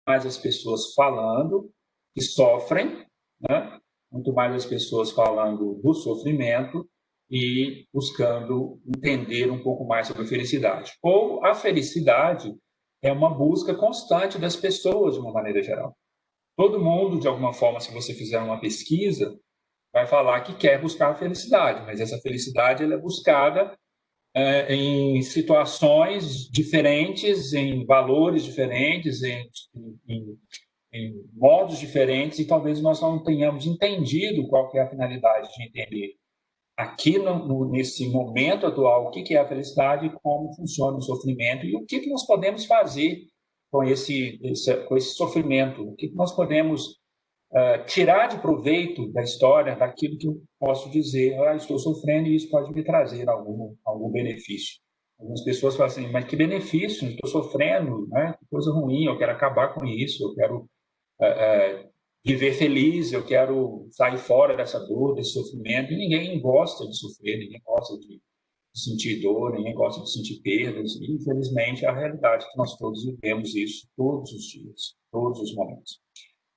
mais as pessoas falando que sofrem, né? Muito mais as pessoas falando do sofrimento e buscando entender um pouco mais sobre a felicidade. Ou a felicidade é uma busca constante das pessoas, de uma maneira geral. Todo mundo, de alguma forma, se você fizer uma pesquisa, vai falar que quer buscar a felicidade, mas essa felicidade ela é buscada em situações diferentes, em valores diferentes, em, em modos diferentes, e talvez nós não tenhamos entendido qual que é a finalidade de entender aqui nesse momento atual o que é a felicidade, como funciona o sofrimento e o que nós podemos fazer com esse sofrimento, o que nós podemos tirar de proveito da história, daquilo que eu posso dizer, estou sofrendo e isso pode me trazer algum benefício. Algumas pessoas falam assim, mas que benefício, estou sofrendo, né? Que coisa ruim, eu quero acabar com isso, eu quero viver feliz, eu quero sair fora dessa dor, desse sofrimento, e ninguém gosta de sofrer, ninguém gosta de sentir dor, ninguém gosta de sentir perdas, e infelizmente é a realidade que nós todos vivemos isso todos os dias, todos os momentos.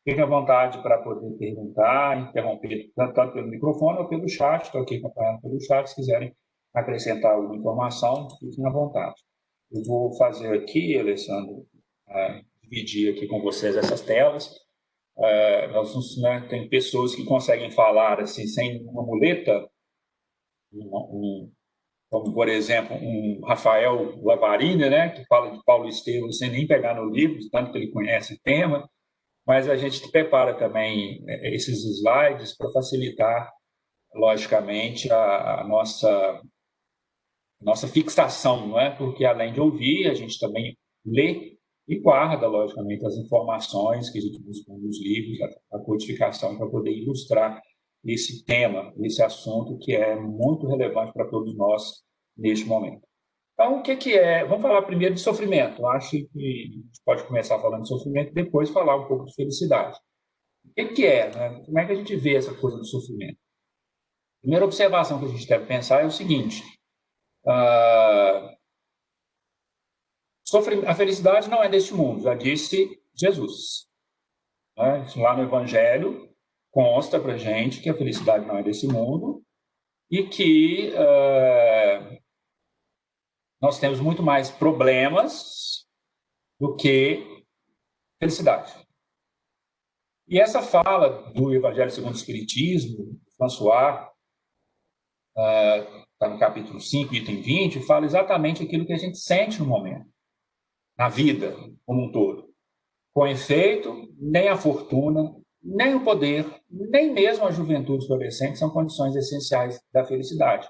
Fique à vontade para poder perguntar, interromper tanto pelo microfone ou pelo chat. Estou aqui acompanhando pelo chat. Se quiserem acrescentar alguma informação, fiquem à vontade. Eu vou fazer aqui, Alessandro, dividir aqui com vocês essas telas. Tem pessoas que conseguem falar assim, sem uma muleta, como, por exemplo, um Rafael Lavarini, né, que fala de Paulo Estevam sem nem pegar no livro, tanto que ele conhece o tema. Mas a gente prepara também esses slides para facilitar, logicamente, a nossa fixação, não é? Porque, além de ouvir, a gente também lê e guarda, logicamente, as informações que a gente busca nos livros, a codificação, para poder ilustrar esse tema, esse assunto que é muito relevante para todos nós neste momento. Então, o que é? Vamos falar primeiro de sofrimento. Eu acho que a gente pode começar falando de sofrimento e depois falar um pouco de felicidade. O que é? Né? Como é que a gente vê essa coisa do sofrimento? A primeira observação que a gente deve pensar é o seguinte: a felicidade não é deste mundo, já disse Jesus. Né? Lá no Evangelho consta para gente que a felicidade não é desse mundo e que nós temos muito mais problemas do que felicidade. E essa fala do Evangelho segundo o Espiritismo, François, está no capítulo 5, item 20, fala exatamente aquilo que a gente sente no momento, na vida como um todo. Com efeito, nem a fortuna, nem o poder, nem mesmo a juventude florescente são condições essenciais da felicidade.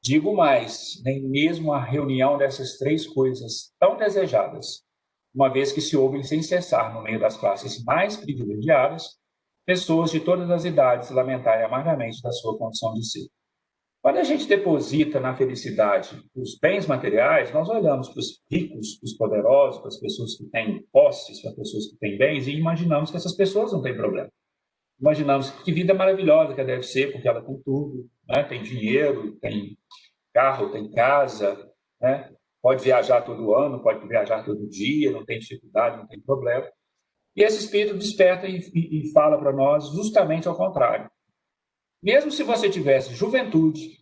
Digo mais, nem mesmo a reunião dessas três coisas tão desejadas, uma vez que se ouvem sem cessar no meio das classes mais privilegiadas, pessoas de todas as idades lamentarem amargamente da sua condição de ser. Quando a gente deposita na felicidade os bens materiais, nós olhamos para os ricos, para os poderosos, para as pessoas que têm posses, para as pessoas que têm bens, e imaginamos que essas pessoas não têm problema. Imaginamos que vida maravilhosa que deve ser, porque ela tem tudo, né? Tem dinheiro, tem carro, tem casa, né? Pode viajar todo ano, pode viajar todo dia, não tem dificuldade, não tem problema. E esse espírito desperta e fala para nós justamente ao contrário. Mesmo se você tivesse juventude,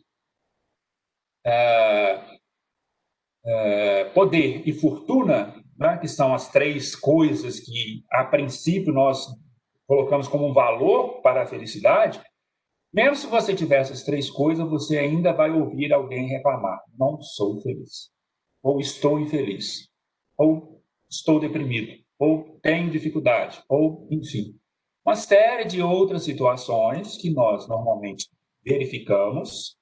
poder e fortuna, né, que são as três coisas que, a princípio, nós colocamos como um valor para a felicidade, mesmo se você tiver essas três coisas, você ainda vai ouvir alguém reclamar: não sou feliz, ou estou infeliz, ou estou deprimido, ou tenho dificuldade, ou, enfim, uma série de outras situações que nós normalmente verificamos,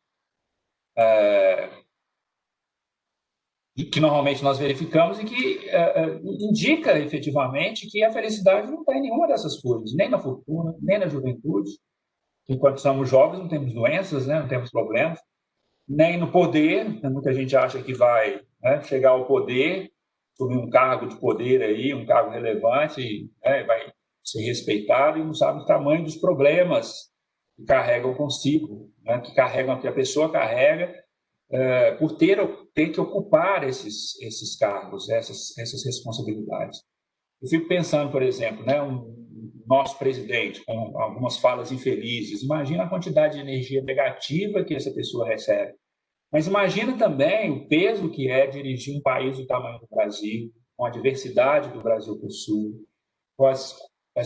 e que normalmente nós verificamos e que indica efetivamente que a felicidade não está em nenhuma dessas coisas, nem na fortuna, nem na juventude. Enquanto somos jovens, não temos doenças, né? Não temos problemas, nem no poder. Muita gente acha que vai, né, chegar ao poder, assumir um cargo de poder aí, um cargo relevante, né, vai ser respeitado e não sabe o tamanho dos problemas que carregam consigo, né, que a pessoa carrega por ter que ocupar esses cargos, essas responsabilidades. Eu fico pensando, por exemplo, né, nosso presidente com algumas falas infelizes. Imagina a quantidade de energia negativa que essa pessoa recebe. Mas imagina também o peso que é dirigir um país do tamanho do Brasil, com a diversidade que o Brasil possui, com as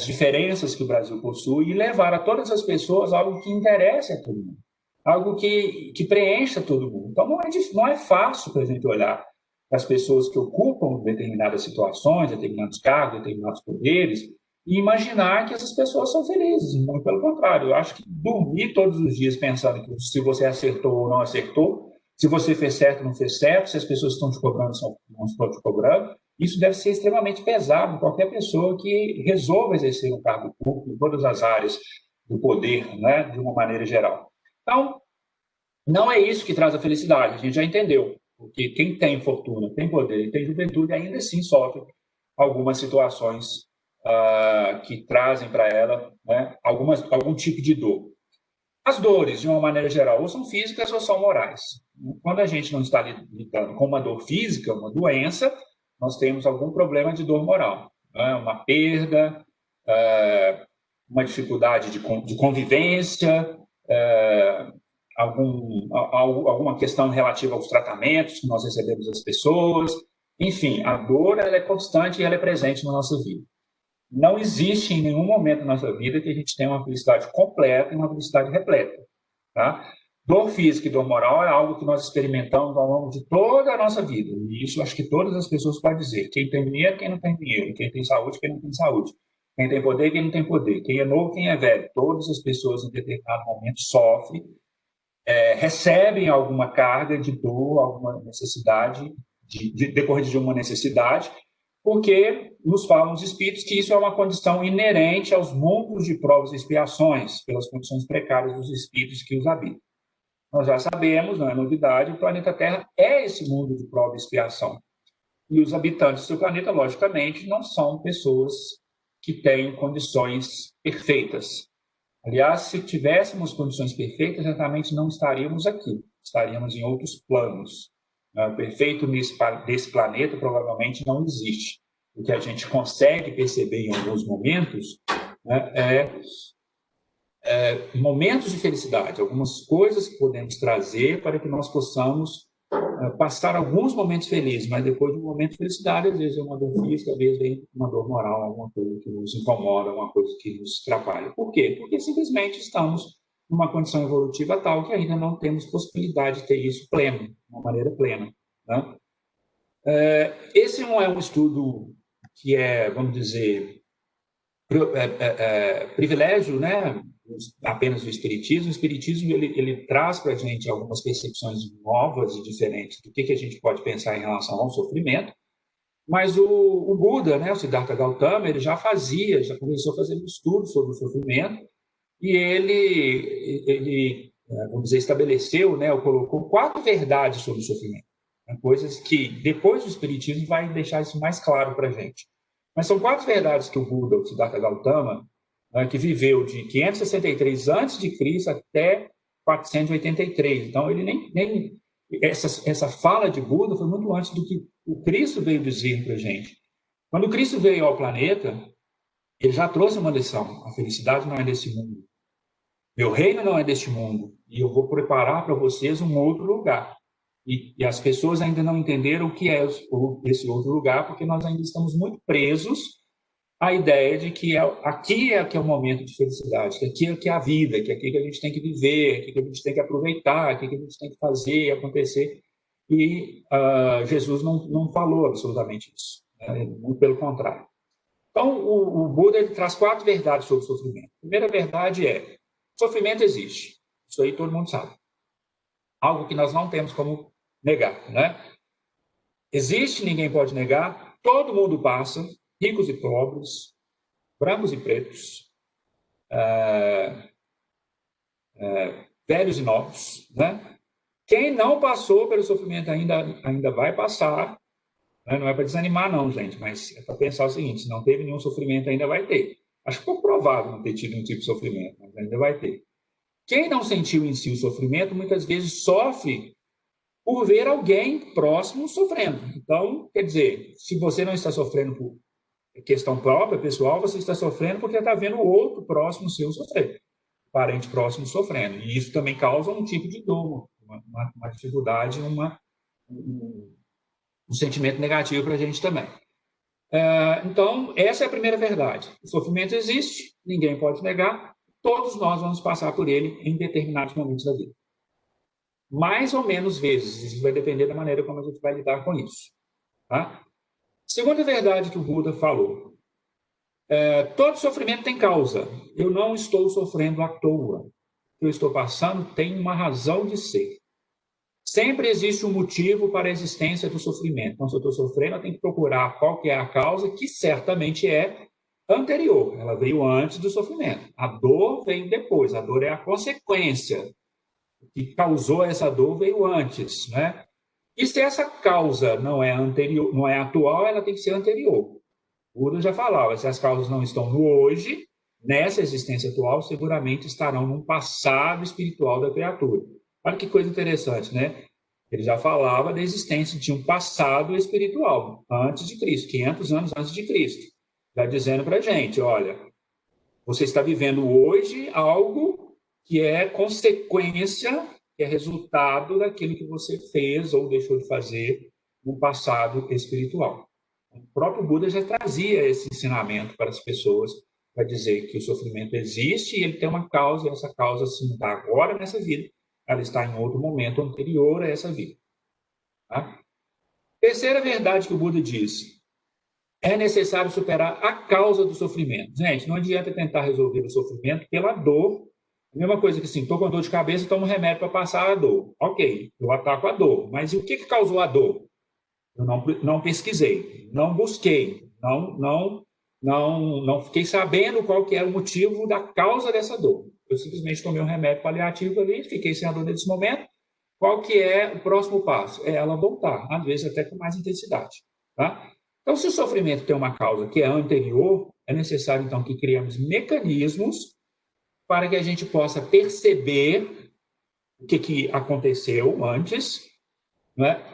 diferenças que o Brasil possui, e levar a todas as pessoas algo que interessa a todo mundo, algo que preencha todo mundo. Então, não é fácil para a gente olhar para as pessoas que ocupam determinadas situações, determinados cargos, determinados poderes, e imaginar que essas pessoas são felizes. Muito pelo contrário, eu acho que dormir todos os dias pensando que se você acertou ou não acertou, se você fez certo ou não fez certo, se as pessoas estão te cobrando ou não estão te cobrando, isso deve ser extremamente pesado. Qualquer pessoa que resolva exercer um cargo público em todas as áreas do poder, né, de uma maneira geral. Então, não é isso que traz a felicidade, a gente já entendeu. Porque quem tem fortuna, tem poder e tem juventude, ainda assim sofre algumas situações que trazem para ela, né, algum tipo de dor. As dores, de uma maneira geral, ou são físicas ou são morais. Quando a gente não está lidando com uma dor física, uma doença, nós temos algum problema de dor moral, né? Uma perda, uma dificuldade de convivência, alguma questão relativa aos tratamentos que nós recebemos das pessoas. Enfim, a dor ela é constante e ela é presente na nossa vida. Não existe em nenhum momento da nossa vida que a gente tenha uma felicidade completa e uma felicidade repleta. Tá? Dor física e dor moral é algo que nós experimentamos ao longo de toda a nossa vida. E isso acho que todas as pessoas podem dizer. Quem tem dinheiro, quem não tem dinheiro. Quem tem saúde, quem não tem saúde. Quem tem poder, quem não tem poder. Quem é novo, quem é velho. Todas as pessoas em determinado momento sofrem, recebem alguma carga de dor, alguma necessidade, decorrente de uma necessidade, porque nos falam os espíritos que isso é uma condição inerente aos mundos de provas e expiações, pelas condições precárias dos espíritos que os habitam. Nós já sabemos, não é novidade, o planeta Terra é esse mundo de prova e expiação. E os habitantes do planeta, logicamente, não são pessoas que têm condições perfeitas. Aliás, se tivéssemos condições perfeitas, certamente não estaríamos aqui, estaríamos em outros planos. O perfeito desse planeta provavelmente não existe. O que a gente consegue perceber em alguns momentos, né, momentos de felicidade, algumas coisas que podemos trazer para que nós possamos passar alguns momentos felizes, mas depois de um momento de felicidade, às vezes é uma dor física, às vezes vem uma dor moral, alguma coisa que nos incomoda, alguma coisa que nos atrapalha. Por quê? Porque simplesmente estamos numa condição evolutiva tal que ainda não temos possibilidade de ter isso pleno, de uma maneira plena. Né? Esse não é um estudo que é, vamos dizer, privilégio, né? Apenas do Espiritismo. O Espiritismo ele traz para a gente algumas percepções novas e diferentes do que a gente pode pensar em relação ao sofrimento, mas o Buda, né, o Siddhartha Gautama, ele já começou a fazer um estudo sobre o sofrimento e ele vamos dizer, estabeleceu, né, ou colocou 4 verdades sobre o sofrimento, né, coisas que depois do Espiritismo vai deixar isso mais claro para a gente. Mas são 4 verdades que o Buda, o Siddhartha Gautama, que viveu de 563 a.C. até 483. Então, ele nem essa fala de Buda foi muito antes do que o Cristo veio dizer para a gente. Quando o Cristo veio ao planeta, ele já trouxe uma lição. A felicidade não é desse mundo. Meu reino não é deste mundo. E eu vou preparar para vocês um outro lugar. E as pessoas ainda não entenderam o que é esse outro lugar, porque nós ainda estamos muito presos a ideia de que aqui é o momento de felicidade, que aqui é que é a vida, que aqui é que a gente tem que viver, aqui que a gente tem que aproveitar, aqui que a gente tem que fazer acontecer. E Jesus não falou absolutamente isso, né? Muito pelo contrário. Então, o Buda ele traz 4 verdades sobre o sofrimento. A primeira verdade é: sofrimento existe. Isso aí todo mundo sabe. Algo que nós não temos como negar, né? Existe, ninguém pode negar, todo mundo passa, ricos e pobres, brancos e pretos, velhos e novos, né? Quem não passou pelo sofrimento ainda vai passar, né? Não é para desanimar não, gente, mas é para pensar o seguinte: se não teve nenhum sofrimento, ainda vai ter. Acho pouco provável não ter tido nenhum tipo de sofrimento, mas ainda vai ter. Quem não sentiu em si o sofrimento, muitas vezes sofre por ver alguém próximo sofrendo. Então, quer dizer, se você não está sofrendo questão própria, pessoal, você está sofrendo porque está vendo o outro próximo seu sofrer, parente próximo sofrendo. E isso também causa um tipo de dor, uma dificuldade, um sentimento negativo para a gente também. Então, essa é a primeira verdade. O sofrimento existe, ninguém pode negar, todos nós vamos passar por ele em determinados momentos da vida. Mais ou menos vezes, isso vai depender da maneira como a gente vai lidar com isso. Tá? Segunda verdade que o Buda falou, todo sofrimento tem causa. Eu não estou sofrendo à toa. O que eu estou passando tem uma razão de ser. Sempre existe um motivo para a existência do sofrimento. Então, se eu estou sofrendo, eu tenho que procurar qual que é a causa, que certamente é anterior. Ela veio antes do sofrimento. A dor veio depois. A dor é a consequência. O que causou essa dor veio antes, né? E se essa causa não é anterior, não é atual, ela tem que ser anterior. O Buda já falava, se as causas não estão no hoje, nessa existência atual, seguramente estarão num passado espiritual da criatura. Olha que coisa interessante, né? Ele já falava da existência de um passado espiritual, antes de Cristo, 500 anos antes de Cristo. Já dizendo para a gente, olha, você está vivendo hoje algo que é consequência, que é resultado daquilo que você fez ou deixou de fazer no passado espiritual. O próprio Buda já trazia esse ensinamento para as pessoas, para dizer que o sofrimento existe e ele tem uma causa, e essa causa se não está agora nessa vida, ela está em outro momento anterior a essa vida. Tá? Terceira verdade que o Buda diz, é necessário superar a causa do sofrimento. Gente, não adianta tentar resolver o sofrimento pela dor. A mesma coisa que assim, estou com dor de cabeça, tomo um remédio para passar a dor. Ok, eu ataco a dor. Mas e o que causou a dor? Eu não pesquisei, não busquei, não fiquei sabendo qual que era o motivo da causa dessa dor. Eu simplesmente tomei um remédio paliativo ali, fiquei sem a dor nesse momento. Qual que é o próximo passo? É ela voltar, às vezes até com mais intensidade. Tá? Então, se o sofrimento tem uma causa que é anterior, é necessário, então, que criemos mecanismos para que a gente possa perceber o que aconteceu antes, né?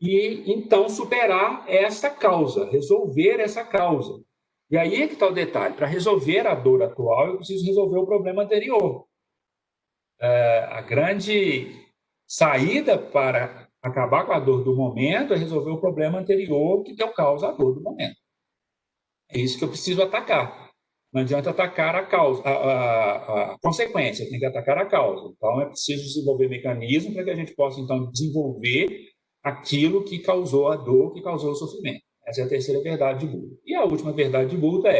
E então superar essa causa, resolver essa causa. E aí é que está o detalhe. Para resolver a dor atual, eu preciso resolver o problema anterior. A grande saída para acabar com a dor do momento é resolver o problema anterior que deu causa à dor do momento. É isso que eu preciso atacar. Não adianta atacar a causa, a consequência, tem que atacar a causa. Então, é preciso desenvolver mecanismos para que a gente possa, então, desenvolver aquilo que causou a dor, que causou o sofrimento. Essa é a terceira verdade de Buda. E a última verdade de Buda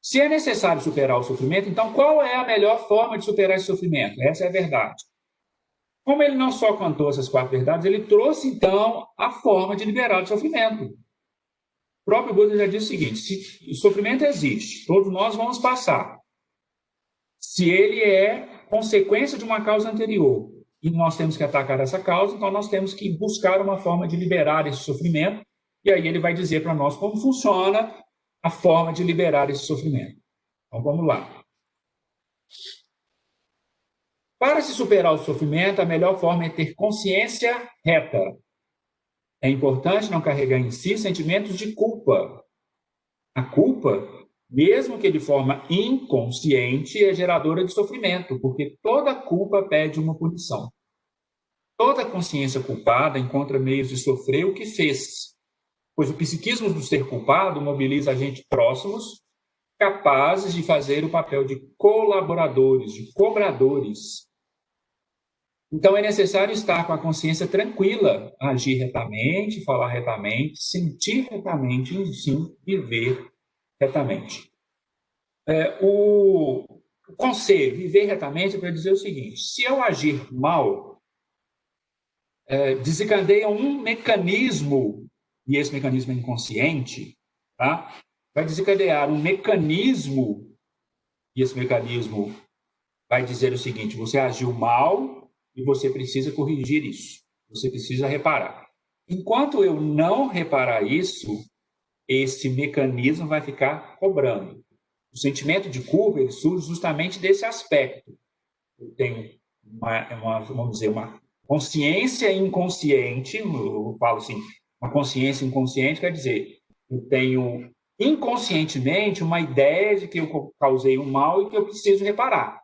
se é necessário superar o sofrimento, então qual é a melhor forma de superar esse sofrimento? Essa é a verdade. Como ele não só contou essas quatro verdades, ele trouxe, então, a forma de liberar o sofrimento. O próprio Buda já disse o seguinte, se o sofrimento existe, todos nós vamos passar. Se ele é consequência de uma causa anterior e nós temos que atacar essa causa, então nós temos que buscar uma forma de liberar esse sofrimento, e aí ele vai dizer para nós como funciona a forma de liberar esse sofrimento. Então vamos lá. Para se superar o sofrimento, a melhor forma é ter consciência reta. É importante não carregar em si sentimentos de culpa. A culpa, mesmo que de forma inconsciente, é geradora de sofrimento, porque toda culpa pede uma punição. Toda consciência culpada encontra meios de sofrer o que fez, pois o psiquismo do ser culpado mobiliza agentes próximos, capazes de fazer o papel de colaboradores, de cobradores. Então, é necessário estar com a consciência tranquila, agir retamente, falar retamente, sentir retamente e, sim, viver retamente. O conselho, viver retamente, é para dizer o seguinte, se eu agir mal, desencadeia um mecanismo, e esse mecanismo é inconsciente, tá? Vai desencadear um mecanismo, e esse mecanismo vai dizer o seguinte, você agiu mal e você precisa corrigir isso, você precisa reparar. Enquanto eu não reparar isso, esse mecanismo vai ficar cobrando. O sentimento de culpa ele surge justamente desse aspecto. Eu tenho vamos dizer, uma consciência inconsciente, eu falo assim, uma consciência inconsciente quer dizer, eu tenho inconscientemente uma ideia de que eu causei um mal e que eu preciso reparar.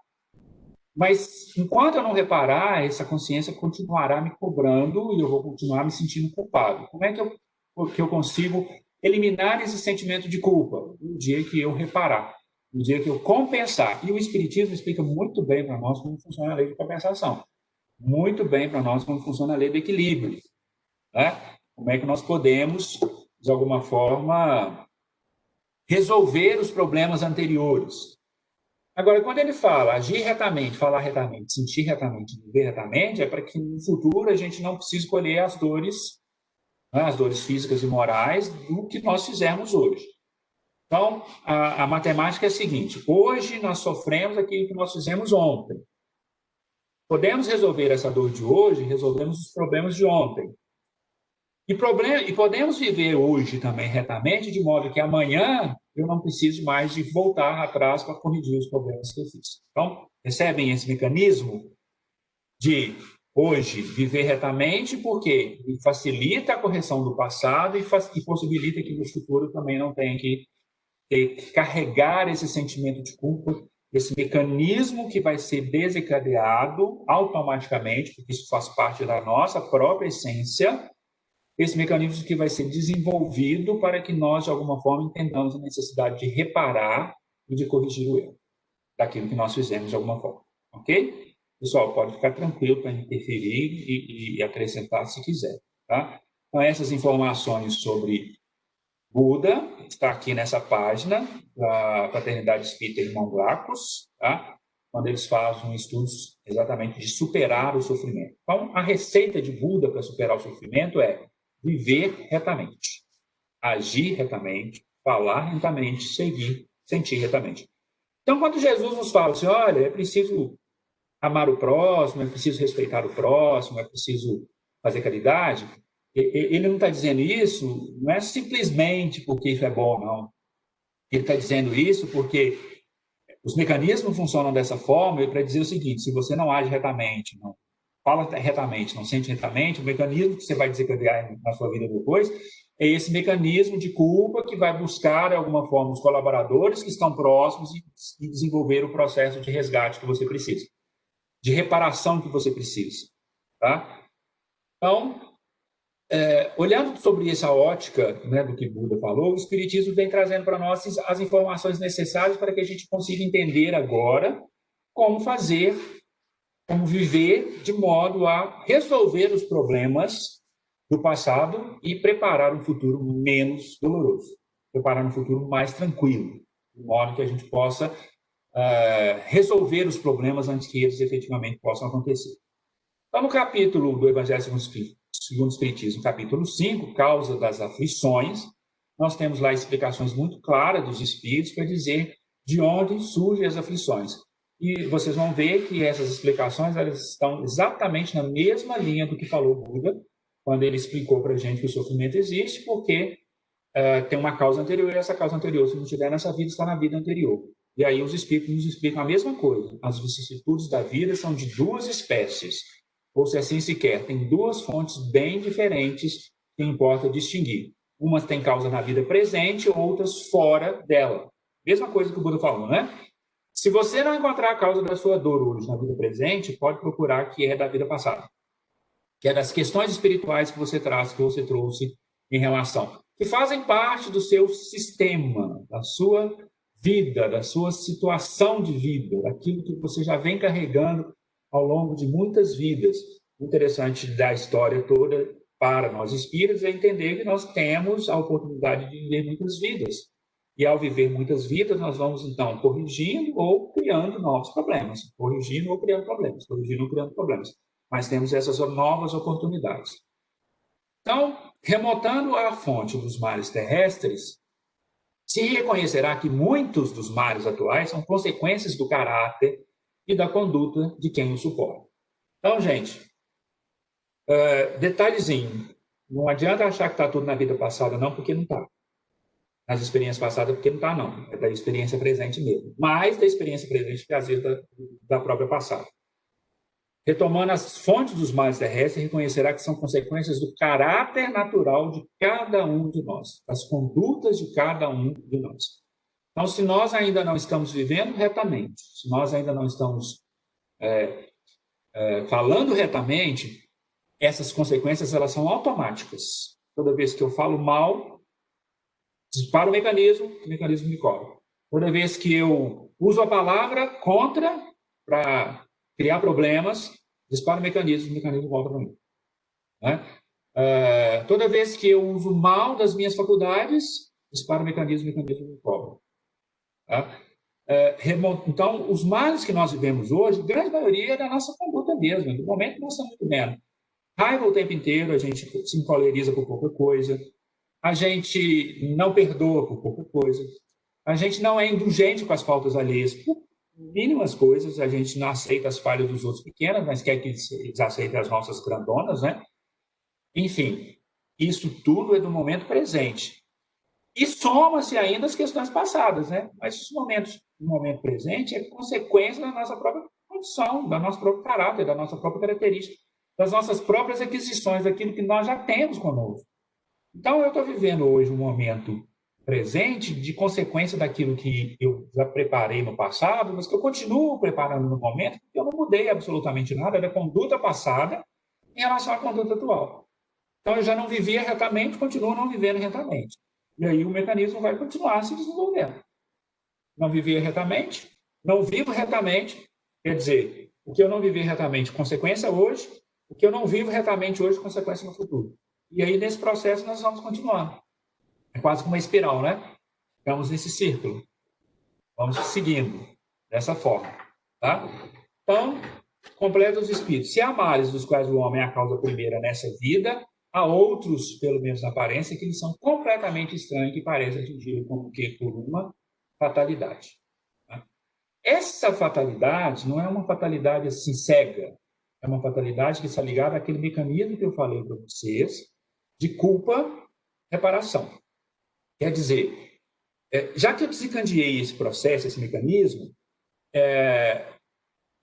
Mas enquanto eu não reparar, essa consciência continuará me cobrando e eu vou continuar me sentindo culpado. Como é que eu consigo eliminar esse sentimento de culpa? No dia que eu reparar, no dia que eu compensar. E o Espiritismo explica muito bem para nós como funciona a lei de compensação. Muito bem para nós como funciona a lei do equilíbrio. Né? Como é que nós podemos, de alguma forma, resolver os problemas anteriores. Agora, quando ele fala agir retamente, falar retamente, sentir retamente, viver retamente, é para que no futuro a gente não precise colher as dores, né, as dores físicas e morais do que nós fizemos hoje. Então, a matemática é a seguinte: hoje nós sofremos aquilo que nós fizemos ontem. Podemos resolver essa dor de hoje, resolvemos os problemas de ontem. E podemos viver hoje também retamente, de modo que amanhã eu não preciso mais de voltar atrás para corrigir os problemas que eu fiz. Então, percebem esse mecanismo de hoje viver retamente, porque facilita a correção do passado e possibilita que no futuro também não tenha que carregar esse sentimento de culpa, esse mecanismo que vai ser desencadeado automaticamente, porque isso faz parte da nossa própria essência, esse mecanismo que vai ser desenvolvido para que nós, de alguma forma, entendamos a necessidade de reparar e de corrigir o erro daquilo que nós fizemos de alguma forma. Ok? Pessoal, pode ficar tranquilo para interferir e acrescentar se quiser. Tá? Então, essas informações sobre Buda está aqui nessa página da Fraternidade Espírita Irmão Glacos, tá? Quando eles fazem estudos exatamente de superar o sofrimento. Então, a receita de Buda para superar o sofrimento é viver retamente, agir retamente, falar retamente, sentir retamente. Então, quando Jesus nos fala assim, olha, é preciso amar o próximo, é preciso respeitar o próximo, é preciso fazer caridade, ele não está dizendo isso, não é simplesmente porque isso é bom, não. Ele está dizendo isso porque os mecanismos funcionam dessa forma para dizer o seguinte: se você não age retamente, não fala retamente, não sente retamente, o mecanismo que você vai desencadear na sua vida depois é esse mecanismo de culpa que vai buscar, de alguma forma, os colaboradores que estão próximos e desenvolver o processo de resgate que você precisa, de reparação que você precisa. Tá? Então, olhando sobre essa ótica, né, do que Buda falou, o Espiritismo vem trazendo para nós as informações necessárias para que a gente consiga entender agora como fazer, como viver de modo a resolver os problemas do passado e preparar um futuro menos doloroso, preparar um futuro mais tranquilo, de modo que a gente possa resolver os problemas antes que eles efetivamente possam acontecer. Então, no capítulo do Evangelho segundo o Espiritismo, capítulo 5, Causa das Aflições, nós temos lá explicações muito claras dos espíritos para dizer de onde surgem as aflições. E vocês vão ver que essas explicações elas estão exatamente na mesma linha do que falou Buda, quando ele explicou para a gente que o sofrimento existe, porque tem uma causa anterior, e essa causa anterior, se não estiver nessa vida, está na vida anterior. E aí os espíritos nos explicam a mesma coisa. As vicissitudes da vida são de duas espécies, ou se assim se quer, tem duas fontes bem diferentes que importa distinguir. Umas têm causa na vida presente, outras fora dela. Mesma coisa que o Buda falou, né? Se você não encontrar a causa da sua dor hoje na vida presente, pode procurar que é da vida passada, que é das questões espirituais que você traz, que você trouxe em relação, que fazem parte do seu sistema, da sua vida, da sua situação de vida, daquilo que você já vem carregando ao longo de muitas vidas. O interessante da história toda para nós espíritos é entender que nós temos a oportunidade de viver muitas vidas. E ao viver muitas vidas, nós vamos, então, corrigindo ou criando novos problemas. Corrigindo ou criando problemas. Corrigindo ou criando problemas. Mas temos essas novas oportunidades. Então, remontando à fonte dos males terrestres, se reconhecerá que muitos dos males atuais são consequências do caráter e da conduta de quem o suporta. Então, gente, detalhezinho, não adianta achar que está tudo na vida passada, não, porque não está. Nas experiências passadas, porque não está, não. É da experiência presente mesmo. Mais da experiência presente que às vezes da própria passada. retomando as fontes dos males terrestres, reconhecerá que são consequências do caráter natural de cada um de nós, das condutas de cada um de nós. Então, se nós ainda não estamos vivendo retamente, se nós ainda não estamos falando retamente, essas consequências elas são automáticas. Toda vez que eu falo mal, dispara o mecanismo me cobra. Toda vez que eu uso a palavra contra para criar problemas, dispara o mecanismo volta para mim. Né? Toda vez que eu uso mal das minhas faculdades, dispara o mecanismo me cobra. Tá? Então, os males que nós vivemos hoje, grande maioria é da nossa conduta mesmo, do momento que nós estamos vivendo. Raiva o tempo inteiro, a gente se encoleriza por pouca coisa, a gente não perdoa por pouca coisa, a gente não é indulgente com as faltas alheias por mínimas coisas, a gente não aceita as falhas dos outros pequenas, mas quer que eles aceitem as nossas grandonas, né? Enfim, isso tudo é do momento presente. E soma-se ainda as questões passadas, né? Mas os momentos no momento presente é consequência da nossa própria condição, do nosso próprio caráter, da nossa própria característica, das nossas próprias aquisições, daquilo que nós já temos conosco. Então, eu estou vivendo hoje um momento presente de consequência daquilo que eu já preparei no passado, mas que eu continuo preparando no momento, porque eu não mudei absolutamente nada da conduta passada em relação à conduta atual. Então, eu já não vivia retamente, continuo não vivendo retamente. E aí o mecanismo vai continuar se desenvolvendo. Não vivia retamente, não vivo retamente, quer dizer, o que eu não vivi retamente, consequência hoje, o que eu não vivo retamente hoje, consequência no futuro. E aí, nesse processo, nós vamos continuar. É quase como uma espiral, né? Ficamos nesse círculo. Vamos seguindo dessa forma. Tá? Então, completa os espíritos. Se há males dos quais o homem é a causa primeira nessa vida, há outros, pelo menos na aparência, que lhes são completamente estranhos, que parecem atingir como que por uma fatalidade. Tá? Essa fatalidade não é uma fatalidade assim cega, é uma fatalidade que está ligada àquele mecanismo que eu falei para vocês, de culpa, reparação. Quer dizer, já que eu desencadeei esse processo, esse mecanismo,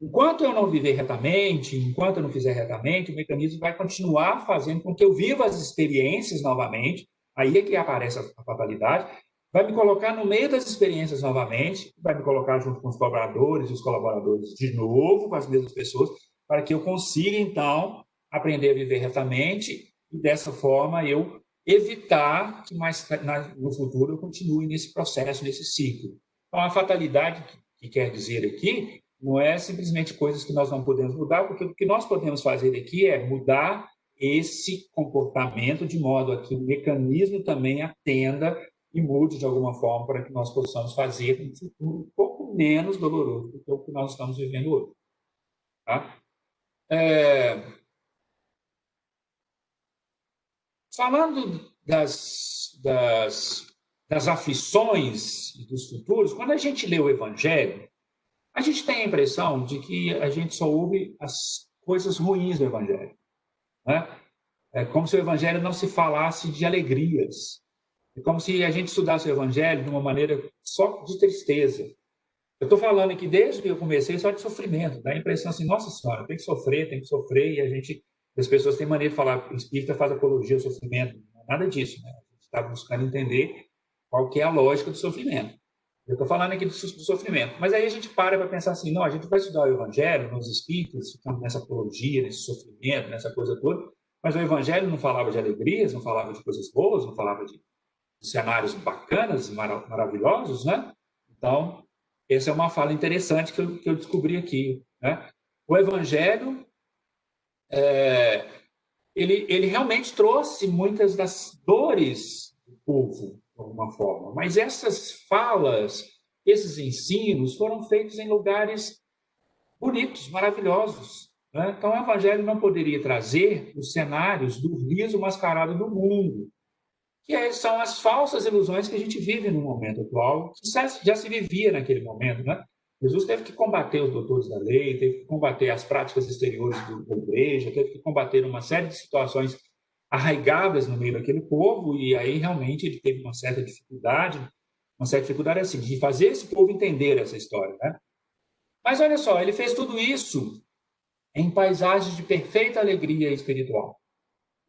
enquanto eu não viver retamente, enquanto eu não fizer retamente, o mecanismo vai continuar fazendo com que eu viva as experiências novamente, aí é que aparece a fatalidade, vai me colocar no meio das experiências novamente, vai me colocar junto com os cobradores e os colaboradores de novo, com as mesmas pessoas, para que eu consiga, então, aprender a viver retamente e, dessa forma, eu evitar que mais no futuro eu continue nesse processo, nesse ciclo. Então, a fatalidade, que quer dizer aqui, não é simplesmente coisas que nós não podemos mudar, porque o que nós podemos fazer aqui é mudar esse comportamento de modo a que o mecanismo também atenda e mude de alguma forma para que nós possamos fazer um futuro um pouco menos doloroso do que o que nós estamos vivendo hoje. Tá? Falando das aflições e dos futuros, quando a gente lê o Evangelho, a gente tem a impressão de que a gente só ouve as coisas ruins do Evangelho. Né? É como se o Evangelho não se falasse de alegrias. É como se a gente estudasse o Evangelho de uma maneira só de tristeza. Eu estou falando aqui desde que eu comecei só de sofrimento. Dá a impressão assim, nossa senhora, tem que sofrer, e as pessoas têm maneira de falar, o espírita faz apologia ao sofrimento. Não é nada disso, né? A gente está buscando entender qual que é a lógica do sofrimento. Eu estou falando aqui do sofrimento. Mas aí a gente para pensar assim, não, a gente vai estudar o Evangelho nos espíritos, ficamos nessa apologia, nesse sofrimento, nessa coisa toda, mas o Evangelho não falava de alegrias, não falava de coisas boas, não falava de cenários bacanas, maravilhosos, né? Então, essa é uma fala interessante que eu descobri aqui. Né? O Evangelho, ele realmente trouxe muitas das dores do povo, de alguma forma, mas essas falas, esses ensinos foram feitos em lugares bonitos, maravilhosos. Né? Então, o Evangelho não poderia trazer os cenários do riso mascarado do mundo, que são as falsas ilusões que a gente vive no momento atual, que já se vivia naquele momento. Né? Jesus teve que combater os doutores da lei, teve que combater as práticas exteriores da igreja, teve que combater uma série de situações arraigadas no meio daquele povo, e aí realmente ele teve uma certa dificuldade assim, de fazer esse povo entender essa história. Né? Mas olha só, ele fez tudo isso em paisagens de perfeita alegria espiritual.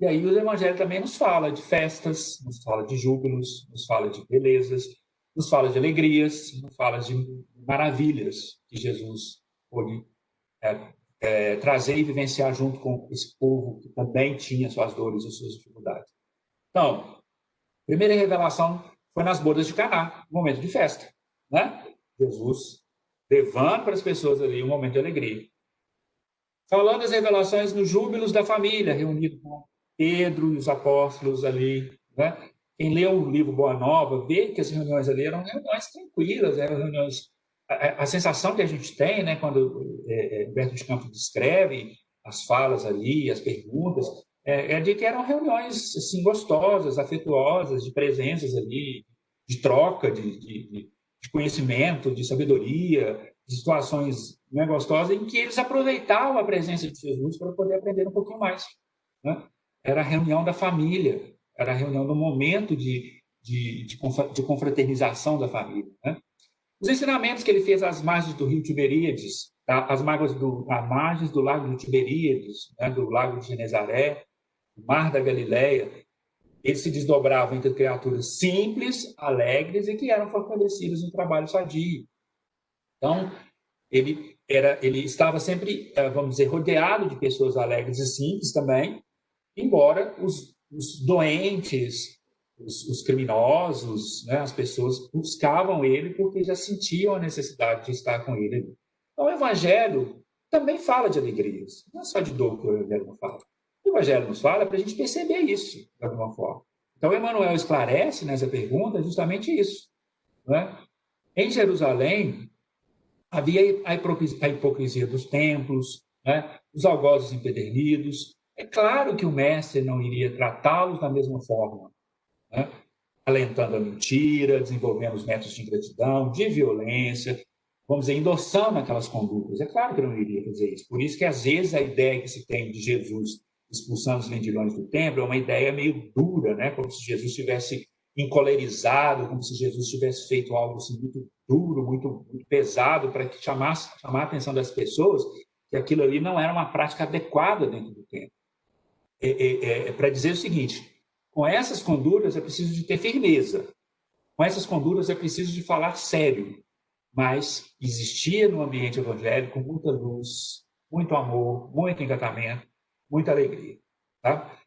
E aí o Evangelho também nos fala de festas, nos fala de júbilos, nos fala de belezas, nos fala de alegrias, nos fala de maravilhas que Jesus pôde trazer e vivenciar junto com esse povo que também tinha suas dores e suas dificuldades. Então, a primeira revelação foi nas bodas de Caná, momento de festa, né? Jesus levando para as pessoas ali um momento de alegria. Falando das revelações nos júbilos da família, reunido com Pedro e os apóstolos ali, né? Quem leu o livro Boa Nova vê que as reuniões ali eram reuniões tranquilas, eram reuniões. A sensação que a gente tem, né, quando Humberto de Campos descreve as falas ali, as perguntas, é de que eram reuniões assim, gostosas, afetuosas, de presenças ali, de troca, de conhecimento, de sabedoria, de situações, né, gostosas, em que eles aproveitavam a presença de Jesus para poder aprender um pouquinho mais, né? Era a reunião da família, era a reunião do momento de confraternização da família, né? Os ensinamentos que ele fez às margens do rio Tiberíades, às margens do lago de Tiberíades, né, do lago de Genezaré, do mar da Galileia, eles se desdobravam entre criaturas simples, alegres e que eram fortalecidas no trabalho sadio. Então, ele estava sempre, vamos dizer, rodeado de pessoas alegres e simples também, embora os doentes, os criminosos, né, as pessoas buscavam ele porque já sentiam a necessidade de estar com ele. Então, o Evangelho também fala de alegrias, não é só de dor que o Evangelho não fala. O Evangelho nos fala para a gente perceber isso, de alguma forma. Então, Emmanuel esclarece nessa pergunta justamente isso, né? Em Jerusalém, havia a hipocrisia dos templos, né? Os algozes empedernidos. É claro que o mestre não iria tratá-los da mesma forma, né? Alentando a mentira, desenvolvendo os métodos de ingratidão, de violência, vamos dizer, endossando aquelas condutas. É claro que não iria fazer isso. Por isso que, às vezes, a ideia que se tem de Jesus expulsando os mendilhões do templo é uma ideia meio dura, né? Como se Jesus tivesse encolerizado, como se Jesus tivesse feito algo assim, muito duro, muito pesado, para que chamar a atenção das pessoas que aquilo ali não era uma prática adequada dentro do templo. Para dizer o seguinte: com essas condutas é preciso de ter firmeza, com essas condutas é preciso de falar sério, mas existia no ambiente evangélico muita luz, muito amor, muito encantamento, muita alegria. Tá?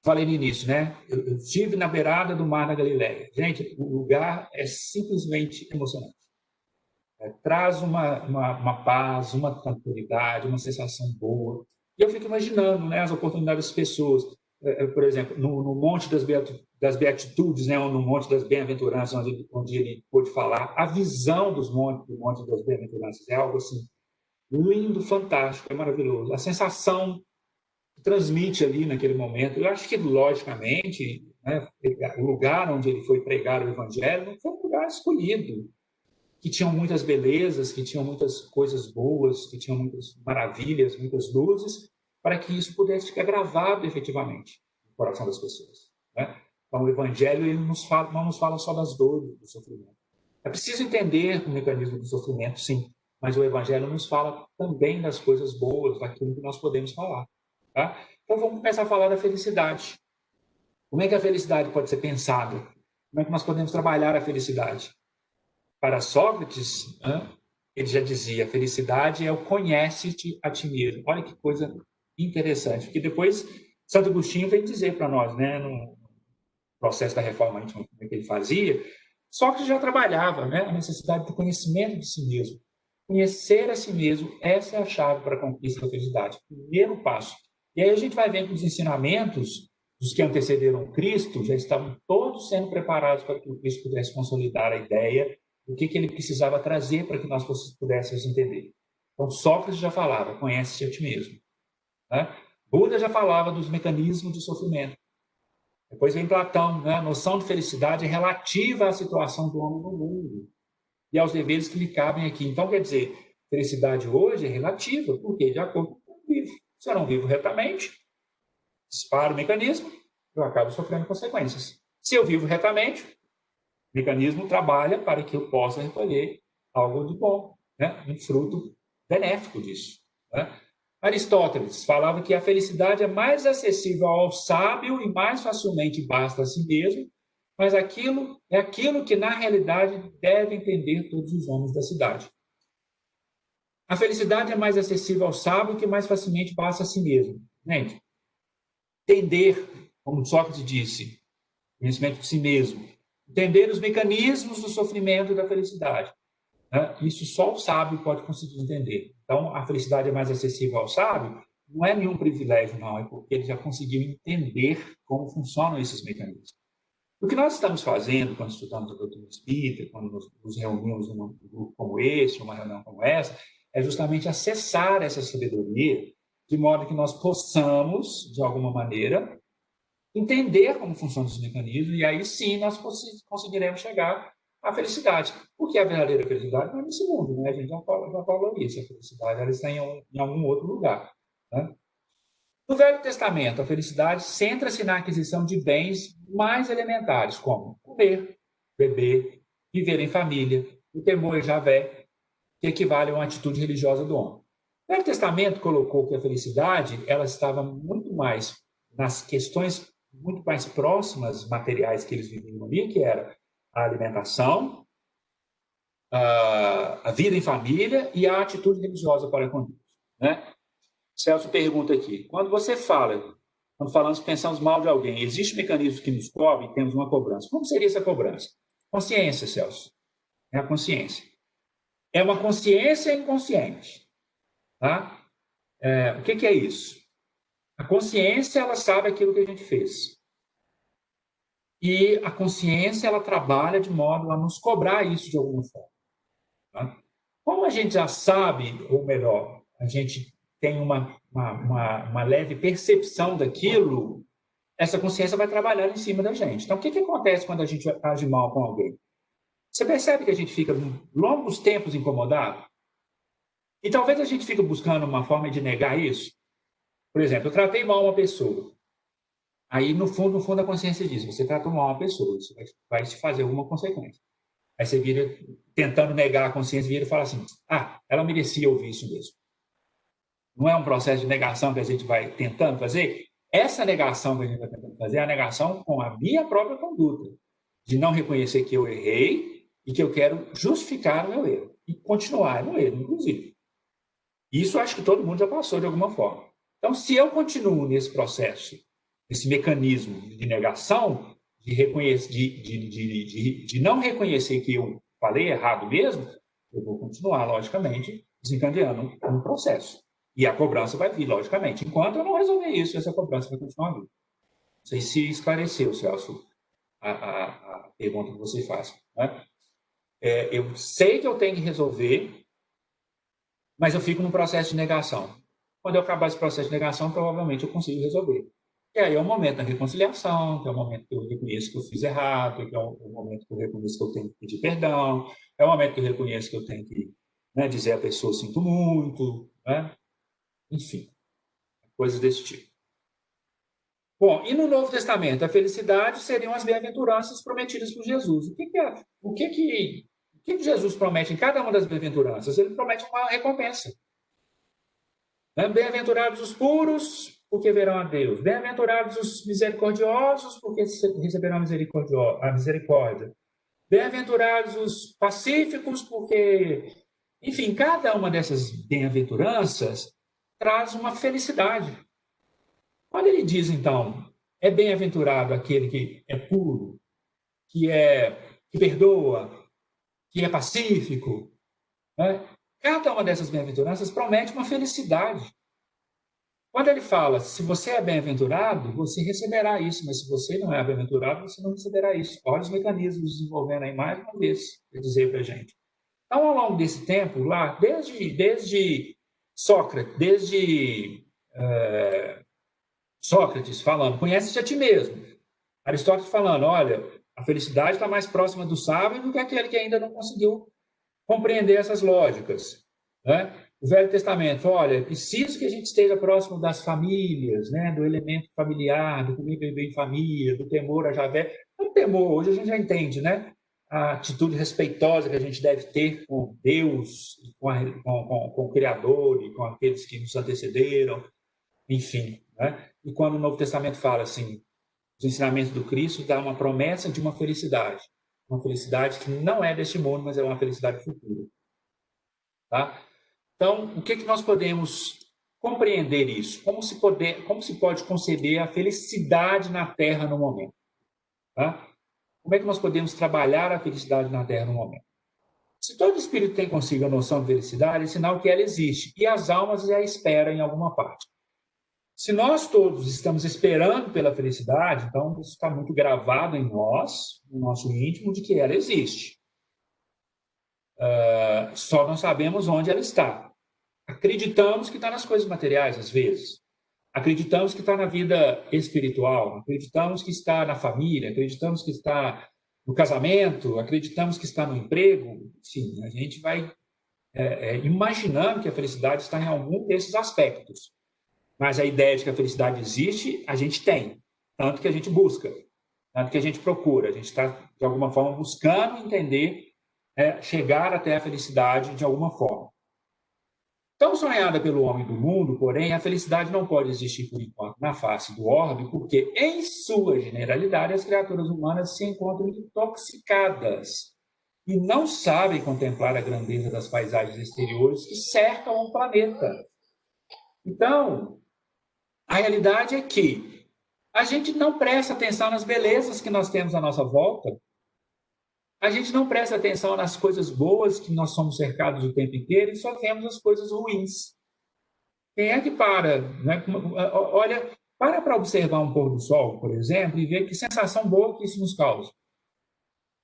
Falei no início, né? Eu estive na beirada do mar da Galileia. Gente, o lugar é simplesmente emocionante. Traz uma paz, uma tranquilidade, uma sensação boa. E eu fico imaginando, né, as oportunidades das pessoas. Por exemplo, no Monte das Beatitudes, né, ou no Monte das Bem-aventuranças, onde ele pôde falar, a visão do Monte das Bem-aventuranças é algo assim lindo, fantástico, é maravilhoso. A sensação que transmite ali naquele momento. Eu acho que, logicamente, né, o lugar onde ele foi pregar o evangelho não foi um lugar escolhido, que tinham muitas belezas, que tinham muitas coisas boas, que tinham muitas maravilhas, muitas luzes, para que isso pudesse ficar gravado efetivamente no coração das pessoas, né? Então, o Evangelho ele não nos fala só das dores, do sofrimento. É preciso entender o mecanismo do sofrimento, sim, mas o Evangelho nos fala também das coisas boas, daquilo que nós podemos falar. Tá? Então, vamos começar a falar da felicidade. Como é que a felicidade pode ser pensada? Como é que nós podemos trabalhar a felicidade? Para Sócrates, ele já dizia, a felicidade é o conhece-te a ti mesmo. Olha que coisa interessante, porque depois Santo Agostinho vem dizer para nós, né, no processo da reforma íntima que ele fazia, Sócrates já trabalhava, né, a necessidade do conhecimento de si mesmo. Conhecer a si mesmo, essa é a chave para a conquista da felicidade. Primeiro passo. E aí a gente vai vendo que os ensinamentos dos que antecederam Cristo já estavam todos sendo preparados para que o Cristo pudesse consolidar a ideia do que ele precisava trazer para que nós pudéssemos entender. Então, Sócrates já falava, conhece-te a ti mesmo. Né? Buda já falava dos mecanismos de sofrimento. Depois vem Platão, né? A noção de felicidade é relativa à situação do homem no mundo e aos deveres que lhe cabem aqui. Então, quer dizer, felicidade hoje é relativa, porque de acordo com o que eu vivo. Se eu não vivo retamente, disparo o mecanismo, eu acabo sofrendo consequências. Se eu vivo retamente, o mecanismo trabalha para que eu possa recolher algo de bom, né? Um fruto benéfico disso. né? Aristóteles falava que a felicidade é mais acessível ao sábio e mais facilmente basta a si mesmo, mas aquilo é aquilo que, na realidade, deve entender todos os homens da cidade. A felicidade é mais acessível ao sábio que mais facilmente basta a si mesmo. Gente, entender, como Sócrates disse, conhecimento de si mesmo, entender os mecanismos do sofrimento e da felicidade. Né? Isso só o sábio pode conseguir entender. Então, a felicidade é mais acessível ao sábio, não é nenhum privilégio, não, é porque ele já conseguiu entender como funcionam esses mecanismos. O que nós estamos fazendo quando estudamos a doutrina espírita, quando nos reunimos num grupo como esse, numa reunião como essa, é justamente acessar essa sabedoria de modo que nós possamos, de alguma maneira, entender como funcionam esses mecanismos e aí sim nós conseguiremos chegar à felicidade. Porque a verdadeira felicidade não é nesse mundo, né? A gente já falou isso, a felicidade ela está em algum outro lugar. Né? No Velho Testamento, a felicidade centra-se na aquisição de bens mais elementares, como comer, beber, viver em família, o temor a Javé, que equivale a uma atitude religiosa do homem. O Velho Testamento colocou que a felicidade ela estava muito mais nas questões muito mais próximas materiais que eles viviam ali, que era a alimentação, a vida em família e a atitude religiosa para com Deus. Né? Celso pergunta aqui, quando falamos, pensamos mal de alguém, existe um mecanismo que nos cobre e temos uma cobrança. Como seria essa cobrança? Consciência, Celso. É a consciência. É uma consciência inconsciente. Tá? O que é isso? A consciência, ela sabe aquilo que a gente fez. E a consciência, ela trabalha de modo a nos cobrar isso de alguma forma. Tá? Como a gente já sabe, ou melhor, a gente tem uma leve percepção daquilo, essa consciência vai trabalhando em cima da gente. Então, o que acontece quando a gente age mal com alguém? Você percebe que a gente fica longos tempos incomodado? E talvez a gente fique buscando uma forma de negar isso. Por exemplo, eu tratei mal uma pessoa. Aí, no fundo, a consciência diz, você tratou mal uma pessoa, isso vai te fazer alguma consequência. Aí você vira, tentando negar a consciência, vira e fala assim, ela merecia ouvir isso mesmo. Não é um processo de negação que a gente vai tentando fazer? Essa negação que a gente vai tentando fazer é a negação com a minha própria conduta, de não reconhecer que eu errei e que eu quero justificar o meu erro e continuar no erro, inclusive. Isso acho que todo mundo já passou de alguma forma. Então, se eu continuo nesse processo, nesse mecanismo de negação, de não reconhecer que eu falei errado mesmo, eu vou continuar, logicamente, desencadeando um processo. E a cobrança vai vir, logicamente. Enquanto eu não resolver isso, essa cobrança vai continuar vindo. Não sei se esclareceu, Celso, a pergunta que você faz. Né? Eu sei que eu tenho que resolver, mas eu fico no processo de negação. Quando eu acabar esse processo de negação, provavelmente eu consigo resolver. E aí é o momento da reconciliação, que é o momento que eu reconheço que eu fiz errado, que é o momento que eu reconheço que eu tenho que pedir perdão, é o momento que eu reconheço que eu tenho que dizer à pessoa sinto muito, né? Enfim, coisas desse tipo. Bom, e no Novo Testamento, a felicidade seriam as bem-aventuranças prometidas por Jesus. O que Jesus promete em cada uma das bem-aventuranças? Ele promete uma recompensa. Bem-aventurados os puros, porque verão a Deus. Bem-aventurados os misericordiosos, porque receberão a misericórdia. Bem-aventurados os pacíficos, porque... Enfim, cada uma dessas bem-aventuranças traz uma felicidade. Quando ele diz, então, é bem-aventurado aquele que é puro, que perdoa, que é pacífico, né? Cada uma dessas bem-aventuranças promete uma felicidade. Quando ele fala, se você é bem-aventurado, você receberá isso, mas se você não é bem-aventurado, você não receberá isso. Olha os mecanismos desenvolvendo aí mais uma vez, para dizer para a gente. Então, ao longo desse tempo, lá, desde Sócrates, Sócrates falando, conhece-te a ti mesmo. Aristóteles falando, olha, a felicidade está mais próxima do sábio do que aquele que ainda não conseguiu compreender essas lógicas. Né? O Velho Testamento, olha, é preciso que a gente esteja próximo das famílias, né? Do elemento familiar, do comer e beber em família, do temor a Javé. O temor, hoje a gente já entende, né? a atitude respeitosa que a gente deve ter com Deus, com o Criador e com aqueles que nos antecederam, enfim. Né? E quando o Novo Testamento fala assim, os ensinamentos do Cristo dá uma promessa de uma felicidade que não é deste mundo, mas é uma felicidade futura. Tá? Então, o que nós podemos compreender isso? Como se pode conceber a felicidade na Terra no momento? Tá? Como é que nós podemos trabalhar a felicidade na Terra no momento? Se todo espírito tem consigo a noção de felicidade, é sinal que ela existe, e as almas a esperam em alguma parte. Se nós todos estamos esperando pela felicidade, então isso está muito gravado em nós, no nosso íntimo, de que ela existe. Só não sabemos onde ela está. Acreditamos que está nas coisas materiais, às vezes. Acreditamos que está na vida espiritual. Acreditamos que está na família. Acreditamos que está no casamento. Acreditamos que está no emprego. Sim, a gente vai imaginando que a felicidade está em algum desses aspectos. Mas a ideia de que a felicidade existe, a gente tem. Tanto que a gente busca. Tanto que a gente procura. A gente está, de alguma forma, buscando entender, chegar até a felicidade de alguma forma. Tão sonhada pelo homem do mundo, porém, a felicidade não pode existir por enquanto na face do orbe, porque, em sua generalidade, as criaturas humanas se encontram intoxicadas e não sabem contemplar a grandeza das paisagens exteriores que cercam o planeta. Então, a realidade é que a gente não presta atenção nas belezas que nós temos à nossa volta. A gente não presta atenção nas coisas boas que nós somos cercados o tempo inteiro e só vemos as coisas ruins. Quem é que para? Né? Olha, para observar um pôr do sol, por exemplo, e ver que sensação boa que isso nos causa.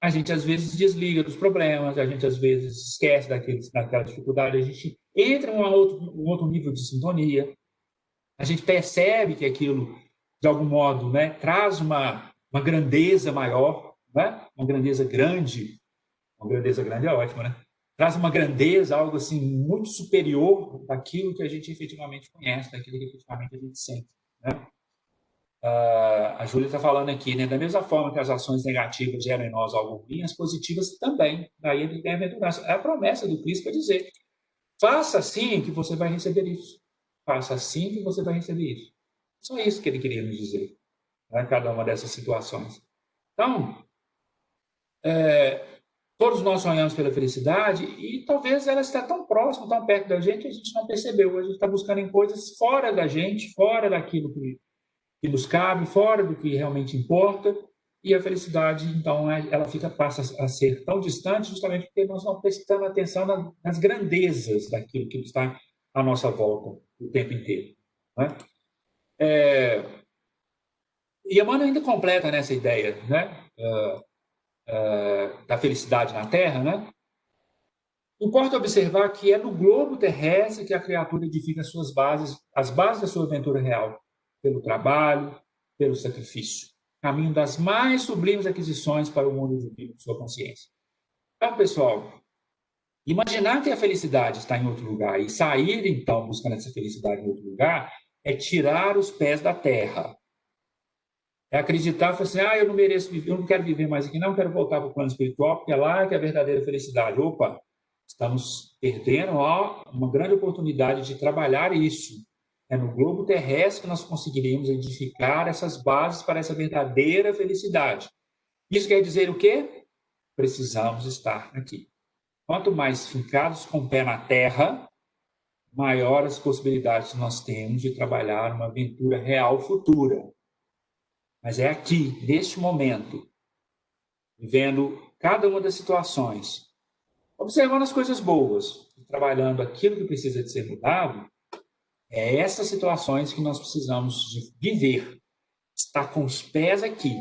A gente, às vezes, desliga dos problemas, a gente, às vezes, esquece daquela dificuldade, a gente entra em um outro nível de sintonia, a gente percebe que aquilo, de algum modo, né, traz uma grandeza maior, né? Uma grandeza grande é ótimo, né? Traz uma grandeza, algo assim muito superior daquilo que a gente efetivamente conhece, daquilo que efetivamente a gente sente. Né? A Júlia está falando aqui, né? Da mesma forma que as ações negativas geram em nós algo ruim, as positivas também. Daí ele tem a bem-aventurança. É a promessa do Cristo para dizer: faça assim que você vai receber isso. Faça assim que você vai receber isso. Só isso que ele queria nos dizer, né? Cada uma dessas situações. Então, todos nós sonhamos pela felicidade e talvez ela está tão próxima, tão perto da gente, a gente não percebeu. A gente está buscando em coisas fora da gente, fora daquilo que nos cabe, fora do que realmente importa. E a felicidade, então, ela passa a ser tão distante justamente porque nós não prestamos atenção nas grandezas daquilo que está à nossa volta o tempo inteiro. Né? E Emmanuel ainda completa nessa ideia, né? Da felicidade na Terra, né? Importa observar que é no globo terrestre que a criatura edifica as bases da sua aventura real, pelo trabalho, pelo sacrifício, caminho das mais sublimes aquisições para o mundo divino de sua consciência. Então, pessoal, imaginar que a felicidade está em outro lugar e sair, então, buscando essa felicidade em outro lugar, é tirar os pés da terra. É acreditar, assim, eu não mereço viver, eu não quero viver mais aqui, não, quero voltar para o plano espiritual, porque é lá que é a verdadeira felicidade. Opa, estamos perdendo uma grande oportunidade de trabalhar isso. É no globo terrestre que nós conseguiríamos edificar essas bases para essa verdadeira felicidade. Isso quer dizer o quê? Precisamos estar aqui. Quanto mais fincados com o pé na terra, maiores as possibilidades nós temos de trabalhar uma aventura real futura. Mas é aqui, neste momento, vivendo cada uma das situações, observando as coisas boas, trabalhando aquilo que precisa de ser mudado, é essas situações que nós precisamos de viver, estar com os pés aqui,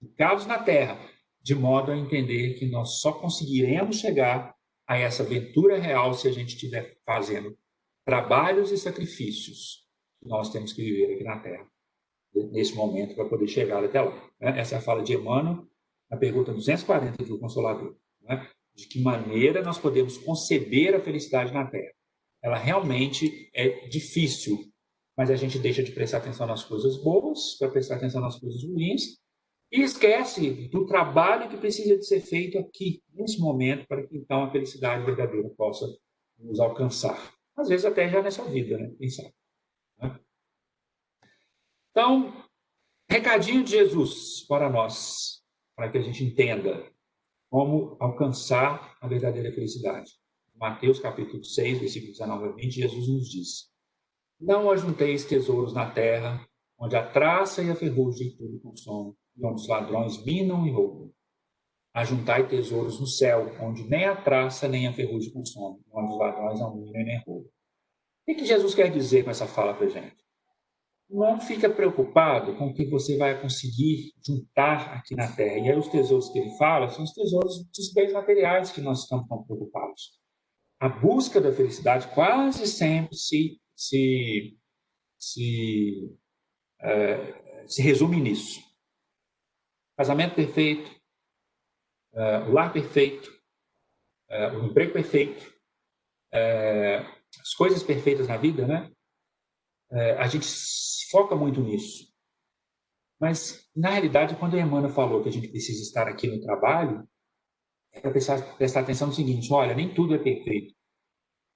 ficados na terra, de modo a entender que nós só conseguiremos chegar a essa aventura real se a gente estiver fazendo trabalhos e sacrifícios que nós temos que viver aqui na terra, nesse momento, para poder chegar até lá. Essa é a fala de Emmanuel, na pergunta 240 do Consolador. De que maneira nós podemos conceber a felicidade na Terra? Ela realmente é difícil, mas a gente deixa de prestar atenção nas coisas boas para prestar atenção nas coisas ruins E esquece do trabalho que precisa de ser feito aqui, nesse momento, para que então a felicidade verdadeira possa nos alcançar. Às vezes até já nessa vida, né? Quem sabe, né? Então, recadinho de Jesus para nós, para que a gente entenda como alcançar a verdadeira felicidade. Mateus capítulo 6, versículo 19 a 20, Jesus nos diz: não ajunteis tesouros na terra, onde a traça e a ferrugem tudo consomem, e onde os ladrões minam e roubam. Ajuntai tesouros no céu, onde nem a traça nem a ferrugem consomem, onde os ladrões não minam e nem roubam. O que Jesus quer dizer com essa fala para a gente? Não fica preocupado com o que você vai conseguir juntar aqui na terra. E aí os tesouros que ele fala são os tesouros dos bens materiais que nós estamos tão preocupados. A busca da felicidade quase sempre se resume nisso. Casamento perfeito, o lar perfeito, o emprego perfeito, as coisas perfeitas na vida, né? A gente foca muito nisso. Mas, na realidade, quando a Emmanuel falou que a gente precisa estar aqui no trabalho, é para prestar atenção no seguinte: olha, nem tudo é perfeito.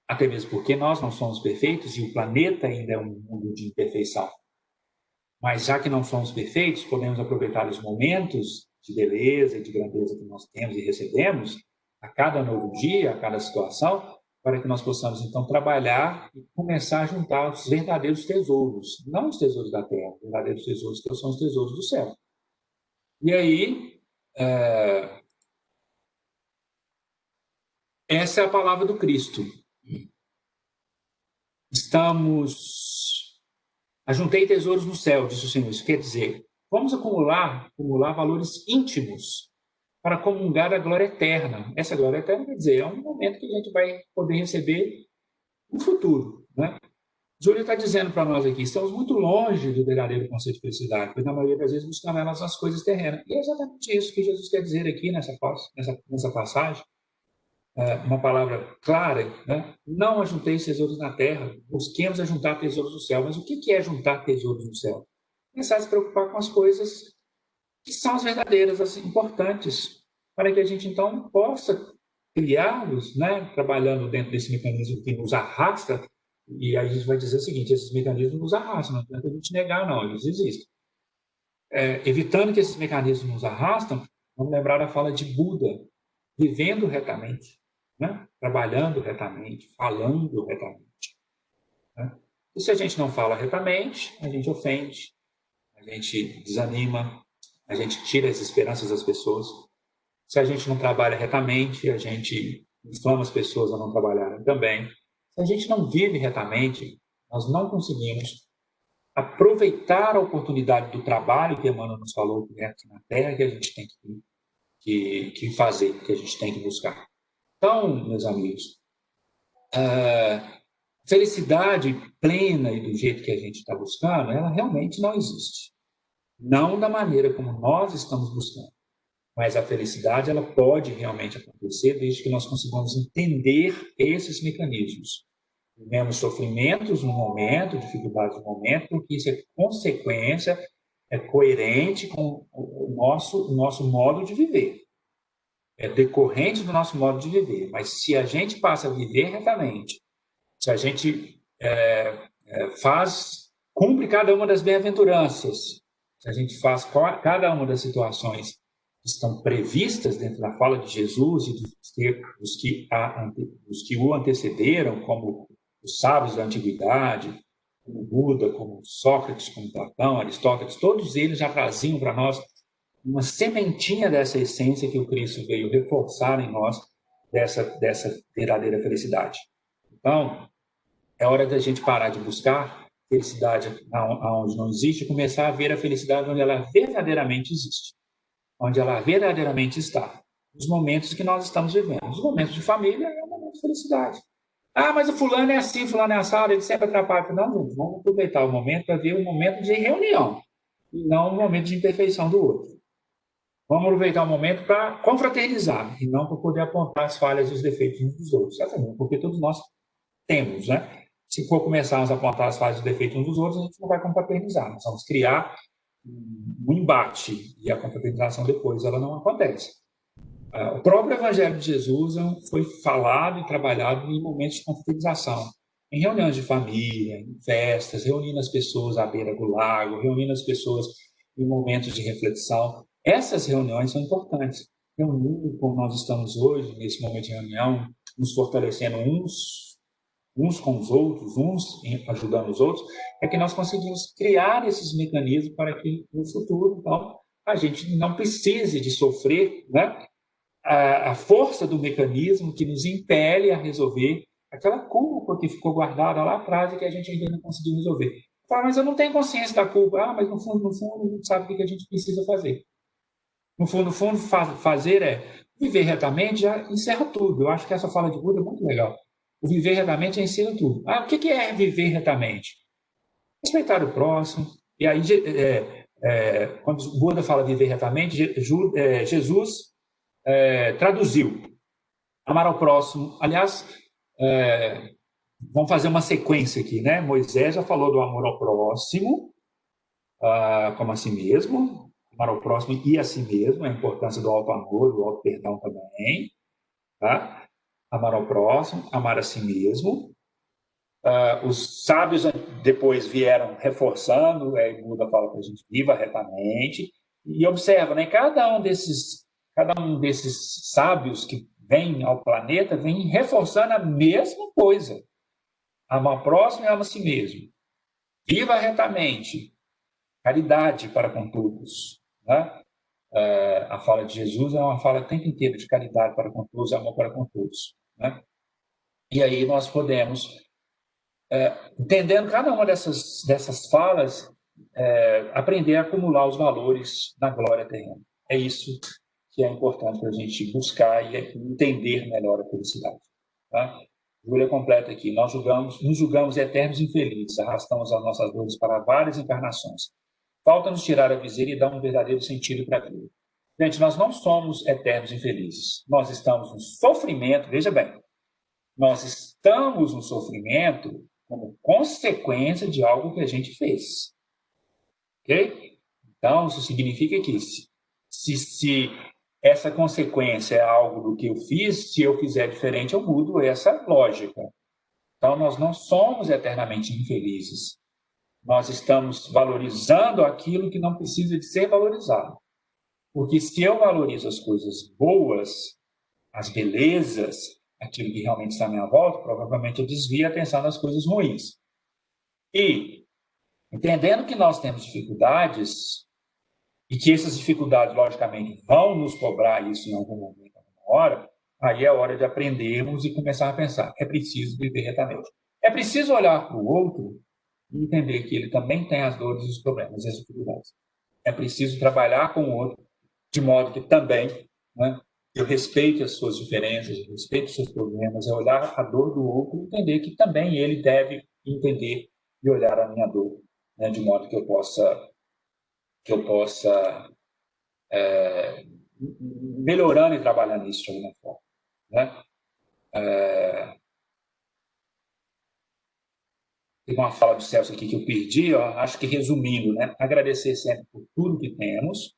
Até mesmo porque nós não somos perfeitos e o planeta ainda é um mundo de imperfeição. Mas, já que não somos perfeitos, podemos aproveitar os momentos de beleza e de grandeza que nós temos e recebemos a cada novo dia, a cada situação, para que nós possamos, então, trabalhar e começar a juntar os verdadeiros tesouros, não os tesouros da terra, os verdadeiros tesouros que são os tesouros do céu. E aí, essa é a palavra do Cristo. Ajuntei tesouros no céu, disse o Senhor. Isso quer dizer, vamos acumular valores íntimos para comungar a glória eterna. Essa glória eterna quer dizer, é um momento que a gente vai poder receber no futuro, né? Júlio está dizendo para nós aqui, estamos muito longe do verdadeiro conceito de felicidade, porque na maioria das vezes buscamos elas nas coisas terrenas. E é exatamente isso que Jesus quer dizer aqui nessa passagem. Uma palavra clara, né? Não ajunteis tesouros na terra, busquemos ajuntar tesouros no céu. Mas o que é juntar tesouros no céu? Começar a se preocupar com as coisas que são as verdadeiras, as importantes, para que a gente então possa criá-los, né? Trabalhando dentro desse mecanismo que nos arrasta. E aí a gente vai dizer o seguinte: esses mecanismos nos arrastam, não adianta a gente negar, não, eles existem. Evitando que esses mecanismos nos arrastam, vamos lembrar a fala de Buda: vivendo retamente, né? Trabalhando retamente, falando retamente, né? E se a gente não fala retamente, a gente ofende, a gente desanima, a gente tira as esperanças das pessoas. Se a gente não trabalha retamente, a gente inflama as pessoas a não trabalharem também. Se a gente não vive retamente, nós não conseguimos aproveitar a oportunidade do trabalho que Emmanuel nos falou, que é aqui na Terra, que a gente tem que fazer, que a gente tem que buscar. Então, meus amigos, felicidade plena e do jeito que a gente está buscando, ela realmente não existe. Não da maneira como nós estamos buscando. Mas a felicidade, ela pode realmente acontecer desde que nós consigamos entender esses mecanismos. Vivemos sofrimentos no momento, dificuldades no momento, porque isso é consequência, é coerente com o nosso modo de viver. É decorrente do nosso modo de viver. Mas se a gente passa a viver retamente, se a gente cumpre cada uma das bem-aventuranças, se a gente faz cada uma das situações que estão previstas dentro da fala de Jesus e dos que o antecederam, como os sábios da antiguidade, como Buda, como Sócrates, como Platão, Aristóteles, todos eles já traziam para nós uma sementinha dessa essência que o Cristo veio reforçar em nós, dessa verdadeira felicidade. Então, é hora da gente parar de buscar felicidade onde não existe e começar a ver a felicidade onde ela verdadeiramente existe, onde ela verdadeiramente está, nos momentos que nós estamos vivendo. Os momentos de família é um momento de felicidade. Ah, mas o fulano é assim, fulano é assado, ele sempre atrapalha. Não, gente, vamos aproveitar o momento para ver um momento de reunião e não um momento de imperfeição do outro. Vamos aproveitar o momento para confraternizar e não para poder apontar as falhas e os defeitos uns dos outros. Exatamente, porque todos nós temos, né? Se for começarmos a apontar as falhas e os defeitos uns dos outros, a gente não vai confraternizar. Nós vamos criar um embate e a confraternização depois ela não acontece. O próprio Evangelho de Jesus foi falado e trabalhado em momentos de confraternização, em reuniões de família, em festas, reunindo as pessoas à beira do lago, reunindo as pessoas em momentos de reflexão. Essas reuniões são importantes. Reunindo como nós estamos hoje, nesse momento de reunião, nos fortalecendo uns com os outros, uns ajudando os outros, é que nós conseguimos criar esses mecanismos para que no futuro, então, a gente não precise de sofrer, né, a força do mecanismo que nos impele a resolver aquela culpa que ficou guardada lá atrás e que a gente ainda não conseguiu resolver. Fala, mas eu não tenho consciência da culpa. Ah, mas no fundo, a gente sabe o que a gente precisa fazer. No fundo, fazer é viver retamente, já encerra tudo. Eu acho que essa fala de Buda é muito legal. O viver retamente ensina tudo. Ah, o que é viver retamente? Respeitar o próximo. E aí, quando o Buda fala viver retamente, Jesus traduziu amar ao próximo. Aliás, vamos fazer uma sequência aqui, né? Moisés já falou do amor ao próximo, como a si mesmo, amar ao próximo e a si mesmo, a importância do auto-amor, do auto-perdão também, tá? Amar ao próximo, amar a si mesmo. Os sábios depois vieram reforçando, o Buda fala que a gente viva retamente, e observa, né? Cada um desses sábios que vêm ao planeta vem reforçando a mesma coisa. Ama ao próximo e ama a si mesmo. Viva retamente. Caridade para com todos. Né? A fala de Jesus é uma fala o tempo inteiro de caridade para com todos, amor para com todos. Né? E aí nós podemos, entendendo cada uma dessas falas, aprender a acumular os valores na glória terrena. É isso que é importante para a gente buscar e entender melhor a felicidade. Tá? Júlia completa aqui. Nos julgamos eternos infelizes, arrastamos as nossas dores para várias encarnações. Falta-nos tirar a viseira e dar um verdadeiro sentido para a vida. Gente, nós não somos eternos infelizes. Nós estamos no sofrimento, veja bem, nós estamos no sofrimento como consequência de algo que a gente fez. Ok? Então, isso significa que se essa consequência é algo do que eu fiz, se eu fizer diferente, eu mudo essa lógica. Então, nós não somos eternamente infelizes. Nós estamos valorizando aquilo que não precisa de ser valorizado. Porque se eu valorizo as coisas boas, as belezas, aquilo que realmente está à minha volta, provavelmente eu desvio a atenção das coisas ruins. E, entendendo que nós temos dificuldades, e que essas dificuldades, logicamente, vão nos cobrar isso em algum momento, alguma hora, aí é hora de aprendermos e começar a pensar. É preciso viver retamente. É preciso olhar para o outro e entender que ele também tem as dores, os problemas e as dificuldades. É preciso trabalhar com o outro de modo que também, né, eu respeite as suas diferenças, eu respeite os seus problemas, é olhar a dor do outro e entender que também ele deve entender e olhar a minha dor, né, de modo que eu possa melhorando e trabalhando isso de alguma forma. Né? Tem uma fala do Celso aqui que eu perdi, acho que resumindo, né? Agradecer sempre por tudo que temos,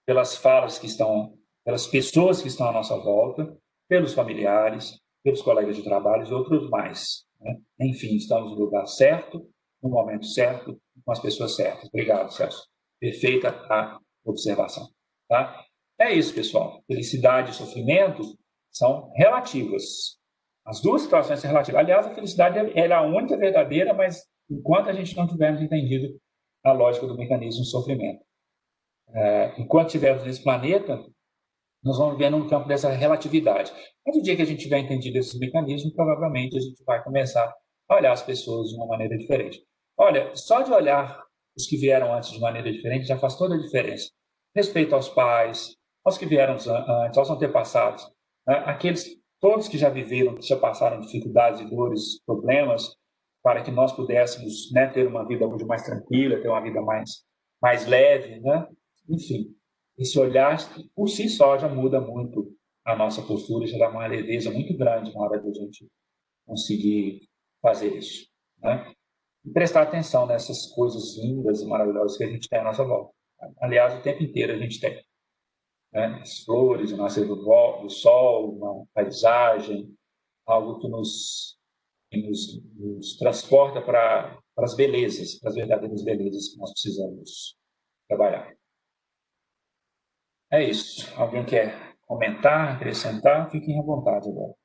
pelas falas que estão, pelas pessoas que estão à nossa volta, pelos familiares, pelos colegas de trabalho e outros mais. Né? Enfim, estamos no lugar certo, no momento certo, com as pessoas certas. Obrigado, Celso. Perfeita a observação. Tá? É isso, pessoal. Felicidade e sofrimento são relativas. As duas situações são relativas. Aliás, a felicidade é a única verdadeira, mas enquanto a gente não tivermos entendido a lógica do mecanismo do sofrimento. Enquanto estivermos nesse planeta, nós vamos viver num campo dessa relatividade. Mas o dia que a gente tiver entendido esses mecanismos, provavelmente a gente vai começar a olhar as pessoas de uma maneira diferente. Olha, só de olhar os que vieram antes de maneira diferente já faz toda a diferença. Respeito aos pais, aos que vieram antes, aos antepassados, né? Aqueles todos que já viveram, que já passaram dificuldades, dores, problemas, para que nós pudéssemos, né, ter uma vida muito mais tranquila, ter uma vida mais leve, né? Enfim, esse olhar por si só já muda muito a nossa postura, já dá uma leveza muito grande na hora de a gente conseguir fazer isso, né? E prestar atenção nessas coisas lindas e maravilhosas que a gente tem à nossa volta. Aliás, o tempo inteiro a gente tem, né? As flores, o nascer do sol, uma paisagem, algo que nos transporta para as belezas, para as verdadeiras belezas que nós precisamos trabalhar. É isso. Alguém quer comentar, acrescentar? Fiquem à vontade agora.